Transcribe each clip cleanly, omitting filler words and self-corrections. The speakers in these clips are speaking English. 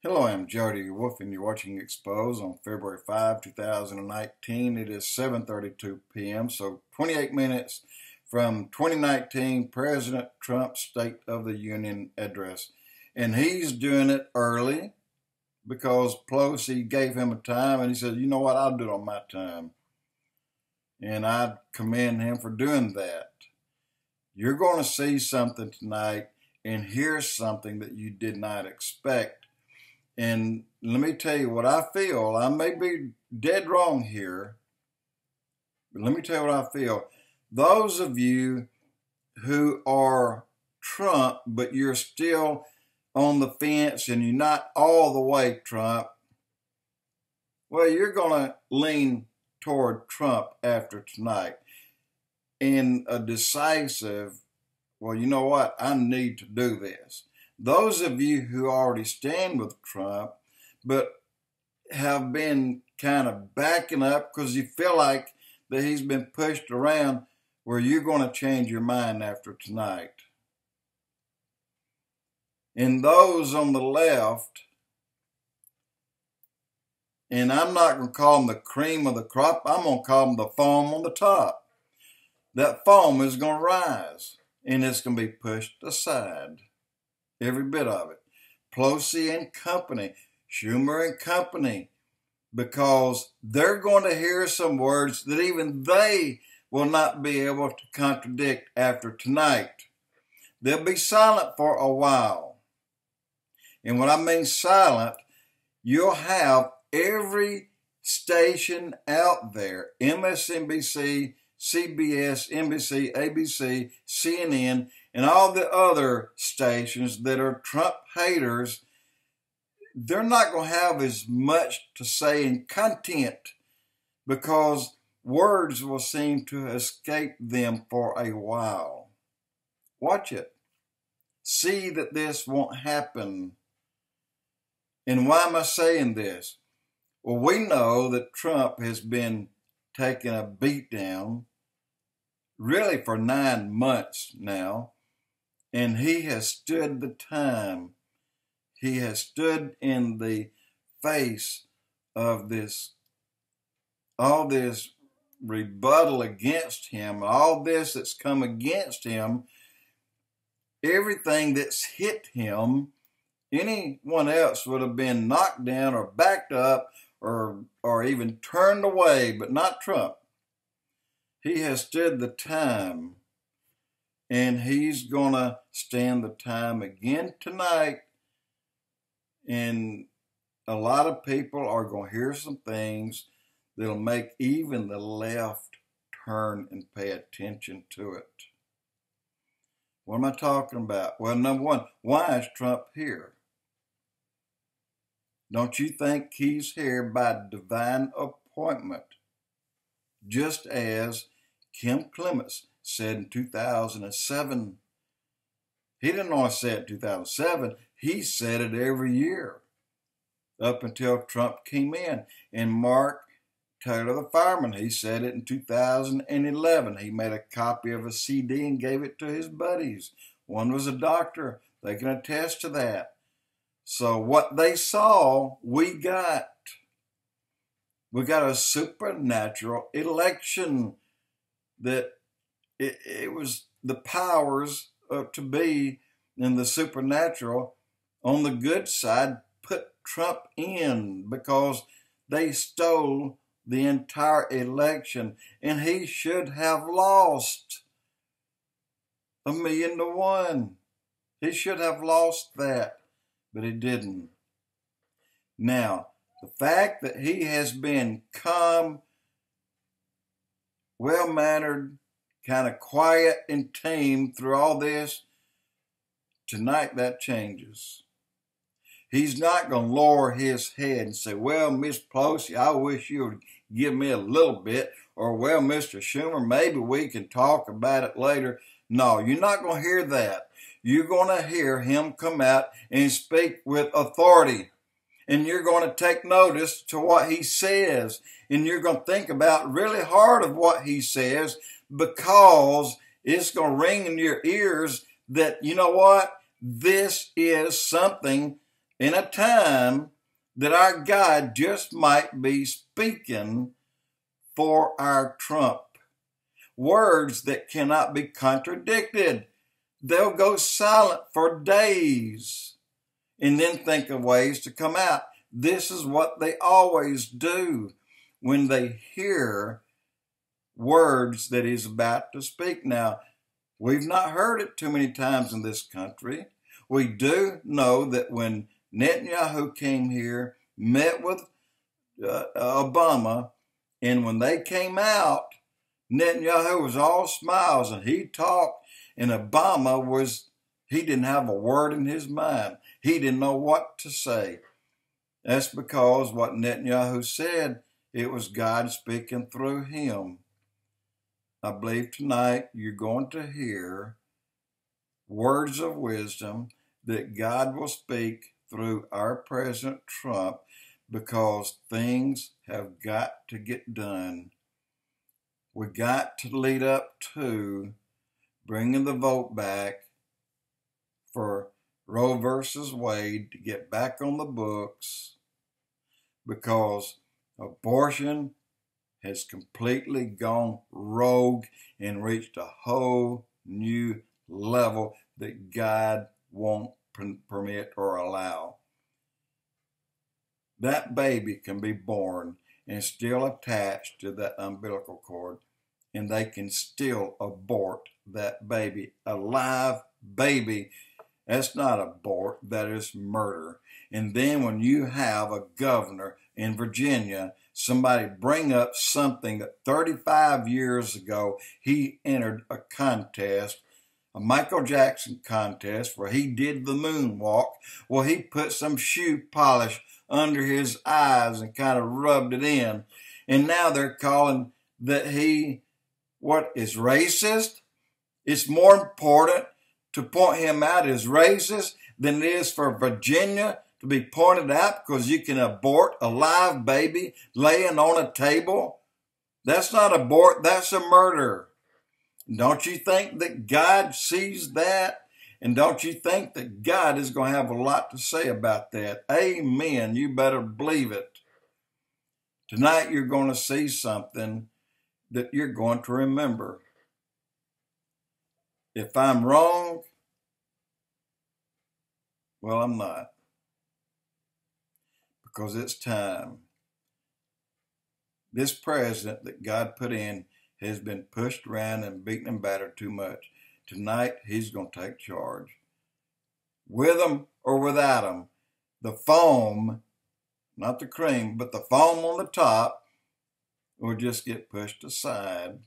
Hello, I'm Jody Wolf, and you're watching Expoz on February 5, 2019. It is 7:32 p.m., so 28 minutes from 2019 President Trump's State of the Union address. And he's doing it early because Pelosi gave him a time, and he said, you know what, I'll do it on my time. And I commend him for doing that. You're going to see something tonight and hear something that you did not expect. And let me tell you what I feel. I may be dead wrong here, but let me tell you what I feel. Those of you who are Trump, but you're still on the fence and you're not all the way Trump, well, you're going to lean toward Trump after tonight in a decisive, well, you know what, I need to do this. Those of you who already stand with Trump, but have been kind of backing up because you feel like that he's been pushed around, where you're going to change your mind after tonight. And those on the left, and I'm not going to call them the cream of the crop, I'm going to call them the foam on the top. That foam is going to rise, and it's going to be pushed aside. Every bit of it. Pelosi and company, Schumer and company, because they're going to hear some words that even they will not be able to contradict after tonight. They'll be silent for a while. And when I mean silent, you'll have every station out there, MSNBC, CBS, NBC, ABC, CNN, and all the other stations that are Trump haters, they're not going to have as much to say in content because words will seem to escape them for a while. Watch it. See that this won't happen. And why am I saying this? Well, we know that Trump has been taking a beat down really for 9 months now. And he has stood the time. He has stood in the face of this, all this rebuttal against him, all this that's come against him, everything that's hit him. Anyone else would have been knocked down or backed up or even turned away, but not Trump. He has stood the time. And he's going to stand the time again tonight. And a lot of people are going to hear some things that'll make even the left turn and pay attention to it. What am I talking about? Well, number one, why is Trump here? Don't you think he's here by divine appointment? Just as Kim Clements said in 2007. He didn't only say it in 2007, he said it every year up until Trump came in. And Mark Taylor, the fireman, he said it in 2011. He made a copy of a CD and gave it to his buddies. One was a doctor. They can attest to that. So what they saw, we got. We got a supernatural election that it was the powers to be in the supernatural on the good side put Trump in because they stole the entire election, and he should have lost 1,000,000-1. He should have lost that, but he didn't. Now, the fact that he has been calm, well-mannered, kind of quiet and tame through all this, tonight that changes. He's not going to lower his head and say, well, Miss Pelosi, I wish you would give me a little bit, or well, Mr. Schumer, maybe we can talk about it later. No, you're not going to hear that. You're going to hear him come out and speak with authority. And you're going to take notice to what he says. And you're going to think about really hard of what he says, because it's going to ring in your ears that, you know what, this is something in a time that our God just might be speaking for our Trump. Words that cannot be contradicted. They'll go silent for days and then think of ways to come out. This is what they always do when they hear words that he's about to speak. Now, we've not heard it too many times in this country. We do know that when Netanyahu came here, met with Obama, and when they came out, Netanyahu was all smiles and he talked, and Obama he didn't have a word in his mind. He didn't know what to say. That's because what Netanyahu said, it was God speaking through him. I believe tonight you're going to hear words of wisdom that God will speak through our President Trump, because things have got to get done. We got to lead up to bringing the vote back for Roe versus Wade to get back on the books, because abortion has completely gone rogue and reached a whole new level that God won't permit or allow. That baby can be born and still attached to that umbilical cord, and they can still abort that baby. A live baby, that's not abort, that is murder. And then when you have a governor in Virginia, somebody bring up something that 35 years ago he entered a contest, a Michael Jackson contest, where he did the moonwalk. Well, he put some shoe polish under his eyes and kind of rubbed it in. And now they're calling that he, what, is racist? It's more important to point him out as racist than it is for Virginia to be pointed out because you can abort a live baby laying on a table. That's not abort, that's a murder. Don't you think that God sees that? And don't you think that God is going to have a lot to say about that? Amen. You better believe it. Tonight you're going to see something that you're going to remember. If I'm wrong, well, I'm not. Because it's time. This president that God put in has been pushed around and beaten and battered too much. Tonight, he's going to take charge. With him or without him, the foam, not the cream, but the foam on the top will just get pushed aside.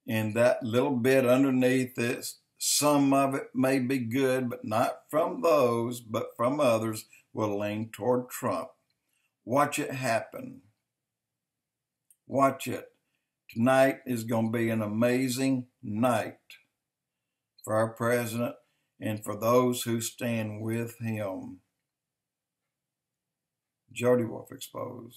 And that little bit underneath it, some of it may be good, but not from those, but from others, will lean toward Trump. Watch it happen. Watch it. Tonight is going to be an amazing night for our president and for those who stand with him. Jody Wolf Expoz.